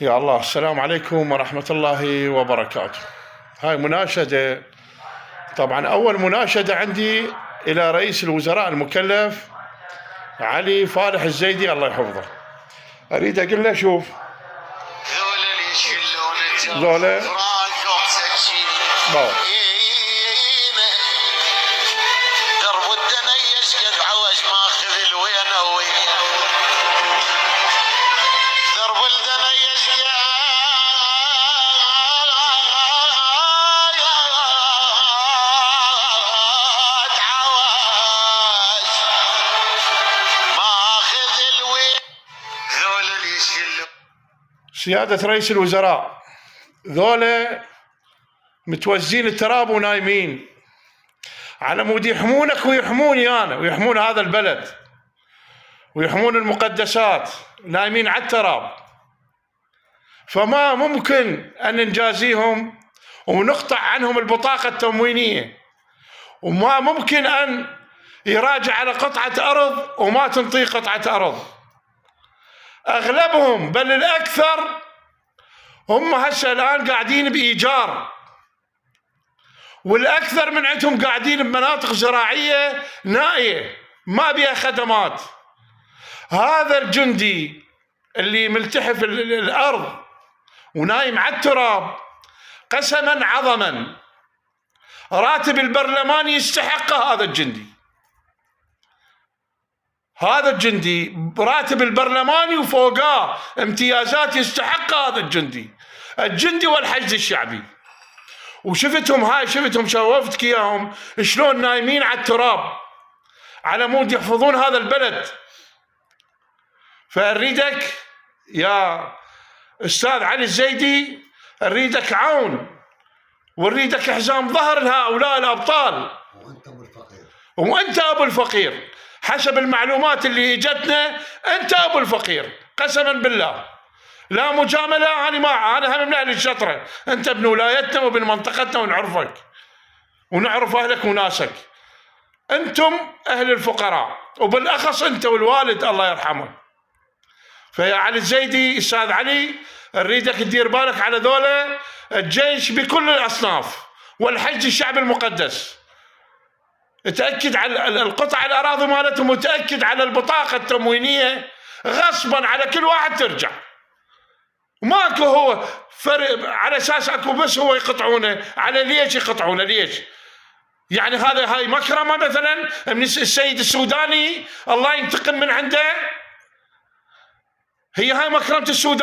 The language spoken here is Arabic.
يا الله، السلام عليكم ورحمة الله وبركاته. هاي مناشدة، طبعا أول مناشدة عندي إلى رئيس الوزراء المكلف علي فالح الزيدي الله يحفظه. أريد أقول له شوف ذولا درب الدنيش قد عوج ماخذ الوين وين درب الدنيش قد عوج ماخذ الوين ذولا اللي يشيلون. سيادة رئيس الوزراء، ذولا متوزين التراب ونايمين على مود يحمونك ويحموني أنا ويحمون هذا البلد ويحمون المقدسات، نايمين على التراب. فما ممكن أن نجازيهم ونقطع عنهم البطاقة التموينية، وما ممكن أن يراجع على قطعة أرض وما تنطيه قطعة أرض. أغلبهم بل الأكثر هم هسه الآن قاعدين بإيجار، والأكثر من عندهم قاعدين بمناطق زراعية نائية ما بها خدمات. هذا الجندي اللي ملتحف الأرض ونايم على التراب قسما عظما راتب البرلمان يستحقه. هذا الجندي راتب البرلماني وفوقاه امتيازات يستحقها هذا الجندي والحشد الشعبي. شفتهم شوفتك اياهم شلون نايمين على التراب على مود يحفظون هذا البلد. فاريدك يا استاذ علي الزيدي، اريدك عون واريدك حزام ظهر لهؤلاء الابطال. وانت ابو الفقير حسب المعلومات اللي اجتنا، انت ابو الفقير قسما بالله، لا مجامله. انا هم من اهل الشطره، انت ابن ولايتنا وابن منطقتنا ونعرفك ونعرف اهلك وناسك. انتم اهل الفقراء، وبالاخص انت والوالد الله يرحمه. فيا علي الزيدي، استاذ علي، اريدك تدير بالك على ذولا الجيش بكل الاصناف والحشد الشعب المقدس. تأكد على القطع الأراضي مالتهم، وتأكد على البطاقة التموينية غصبا على كل واحد ترجع. ماكو هو فرق على أساس أكو بس هو يقطعونه. على ليش يقطعونه؟ ليش؟ يعني هاي مكرمة مثلا من السيد السوداني الله ينتقم من عنده؟ هي هاي مكرمة السودان؟